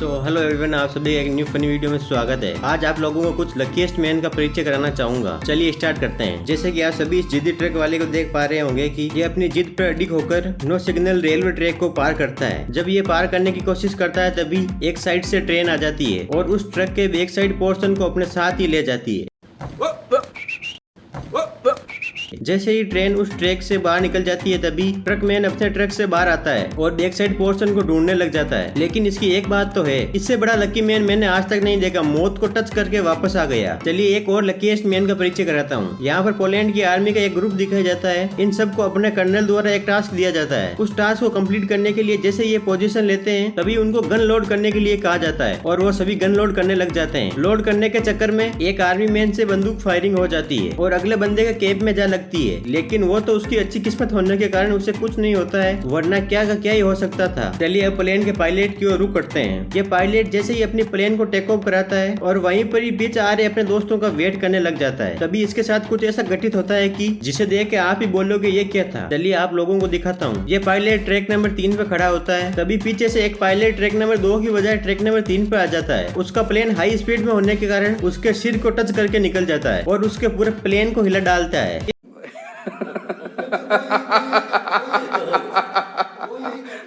Hello everyone, आप सभी एक न्यू फनी वीडियो में स्वागत है। आज आप लोगों को कुछ लकीएस्ट मैन का परिचय कराना चाहूंगा। चलिए स्टार्ट करते हैं। जैसे कि आप सभी इस जिद्दी ट्रक वाले को देख पा रहे होंगे कि ये अपनी जिद पर अडिग होकर नो सिग्नल रेलवे ट्रैक को पार करता है। जब ये पार करने की कोशिश करता है तभी एक साइड से ट्रेन आ जाती है और उस ट्रक के बैक साइड पोर्शन को अपने साथ ही ले जाती है। जैसे ही ट्रेन उस ट्रैक से बाहर निकल जाती है तभी ट्रक मैन अपने ट्रक से बाहर आता है और बैक साइड पोर्शन को ढूंढने लग जाता है। लेकिन इसकी एक बात तो है, इससे बड़ा लकी मैन मैंने आज तक नहीं देखा। मौत को टच करके वापस आ गया। चलिए एक और लकीएस्ट मैन का परिचय कराता हूँ। यहाँ पर पोलैंड की आर्मी का एक ग्रुप दिखाया जाता है। इन सबको अपने कर्नल द्वारा एक टास्क दिया जाता है। उस टास्क को कम्प्लीट करने के लिए जैसे ये पोजीशन लेते हैं तभी उनको गन लोड करने के लिए कहा जाता है और वो सभी गन लोड करने लग जाते हैं। लोड करने के चक्कर में एक आर्मी मैन से बंदूक फायरिंग हो जाती है और अगले बंदे के कैप में जा लगती है। लेकिन वो तो उसकी अच्छी किस्मत होने के कारण उसे कुछ नहीं होता है, वरना क्या का क्या ही हो सकता था। चलिए अब प्लेन के पायलट की ओर रुख करते हैं। ये पायलट जैसे ही अपनी प्लेन को टेक ऑफ कराता है और वहीं पर ही बीच आ रहे अपने दोस्तों का वेट करने लग जाता है, तभी इसके साथ कुछ ऐसा घटित होता है कि जिसे देख के आप ही बोलोगे ये क्या था। चलिए आप लोगों को दिखाता हूँ। ये पायलट ट्रैक नंबर 3 पे खड़ा होता है, तभी पीछे से एक पायलट ट्रैक नंबर 2 की बजाय ट्रैक नंबर 3 पे आ जाता है। उसका प्लेन हाई स्पीड में होने के कारण उसके सिर को टच करके निकल जाता है और उसके पूरे प्लेन को हिला डालता है।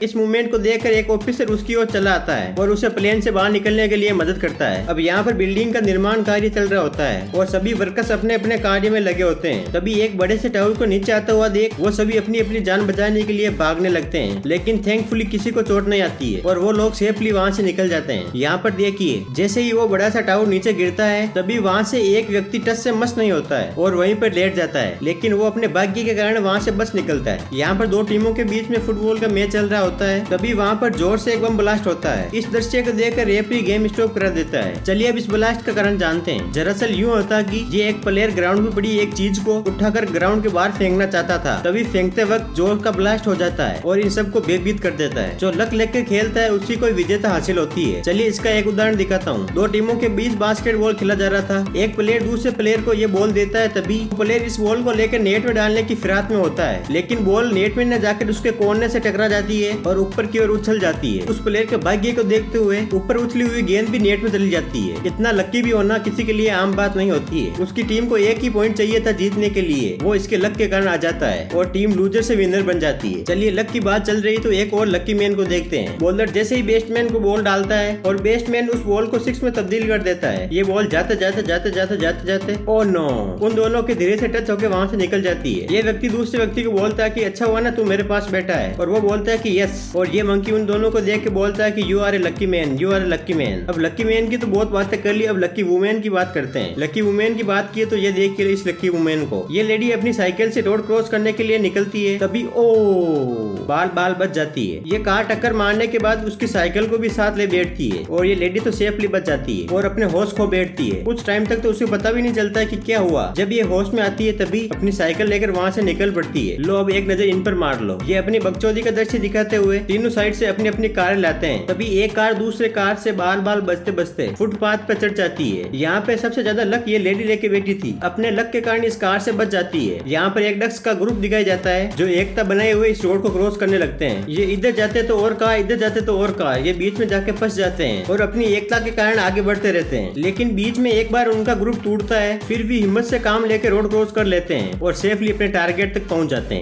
इस मूवमेंट को देखकर एक ऑफिसर उसकी ओर चला आता है और उसे प्लेन से बाहर निकलने के लिए मदद करता है। अब यहाँ पर बिल्डिंग का निर्माण कार्य चल रहा होता है और सभी वर्कर्स अपने अपने कार्य में लगे होते हैं। तभी एक बड़े से टावर को नीचे आता हुआ देख वो सभी अपनी अपनी जान बचाने के लिए भागने लगते हैं। लेकिन थैंकफुली किसी को चोट नहीं आती है और वो लोग सेफली वहाँ से निकल जाते हैं। यहाँ पर देखिए, जैसे ही वो बड़ा सा टावर नीचे गिरता है तभी वहाँ से एक व्यक्ति टच से मस नहीं होता है और वहीं पर लेट जाता है। लेकिन वो अपने भाग्य के कारण वहाँ से बच निकलता है। यहाँ पर दो टीमों के बीच में फुटबॉल का मैच चल रहा होता है, तभी वहाँ पर जोर से एक बम ब्लास्ट होता है। इस दृश्य को देखकर रेफरी गेम स्टॉप कर देता है। चलिए अब इस ब्लास्ट का कारण जानते हैं। दरअसल यूँ होता कि ये एक प्लेयर ग्राउंड में पड़ी एक चीज को उठाकर ग्राउंड के बाहर फेंकना चाहता था, तभी फेंकते वक्त जोर का ब्लास्ट हो जाता है और इन सबको बेभीत कर देता है। जो लक लेकर खेलता है उसी को विजेता हासिल होती है। चलिए इसका एक उदाहरण दिखाता हूँ। दो टीमों के बीच बास्केटबॉल खेला जा रहा था। एक प्लेयर दूसरे प्लेयर को ये बॉल देता है, तभी प्लेयर इस बॉल को लेकर नेट में डालने की फिराक में होता है, लेकिन बॉल नेट में न जाकर उसके कोने से टकरा जाती है और ऊपर की ओर उछल जाती है। उस प्लेयर के भाग्य को देखते हुए ऊपर उछली हुई गेंद भी नेट में चली जाती है। इतना लकी भी होना किसी के लिए आम बात नहीं होती है। उसकी टीम को एक ही पॉइंट चाहिए था जीतने के लिए, वो इसके लक के कारण आ जाता है और टीम लूजर से विनर बन जाती है। चलिए लक की बात चल रही तो एक और लकी मैन को देखते हैं। बॉलर जैसे ही बेस्टमैन को बॉल डालता है और बेस्टमैन उस बॉल को 6 में तब्दील कर देता है। ये बॉल जाते जाते जाते जाते जाते जाते ओह नो, उन दोनों के धीरे से टच होकर वहाँ से निकल जाती है। ये व्यक्ति दूसरे व्यक्ति को बोलता है कि अच्छा हुआ ना तू मेरे पास बैठा है, और वो बोलता है कि यस, और ये मंकी उन दोनों को देख के बोलता है कि you are a lucky man, you are a lucky man. अब लकी मैन की तो बहुत बातें कर ली, अब लकी वुमेन की बात करते हैं। लकी वुमेन की बात की तो ये देख के इस लकी वुमेन को, ये लेडी अपनी साइकिल से रोड क्रॉस करने के लिए निकलती है, तभी ओ बाल बाल बच जाती है। ये कार टक्कर मारने के बाद उसकी साइकिल को भी साथ ले बैठती है और ये लेडी तो सेफली बच जाती है और अपने होश खो बैठती है। कुछ टाइम तक तो उसे पता भी नहीं चलता है कि क्या हुआ। जब ये होश में आती है तभी अपनी साइकिल लेकर वहाँ से निकल पड़ती है। लो अब एक नजर इन पर मार लो। ये अपनी बकचोदी का दृश्य दिखाते हुए तीनों साइड से अपनी अपनी कार लाते हैं, तभी एक कार दूसरे कार से बाल बाल बचते बचते फुटपाथ पर चढ़ जाती है। यहाँ पे सबसे ज्यादा लक ये लेडी लेके बैठी थी, अपने लक के कारण इस कार से बच जाती है। यहाँ पर एक डक्स का ग्रुप दिखाया जाता है जो एकता बनाए हुए इस रोड को क्रॉस करने लगते हैं। ये इधर जाते तो और कार, इधर जाते तो और कार, ये बीच में जाके फंस जाते हैं और अपनी एकता के कारण आगे बढ़ते रहते हैं। लेकिन बीच में एक बार उनका ग्रुप टूटता है, फिर भी हिम्मत से काम लेके रोड क्रॉस कर लेते हैं और सेफली अपने टारगेट तक पहुँच जाते हैं।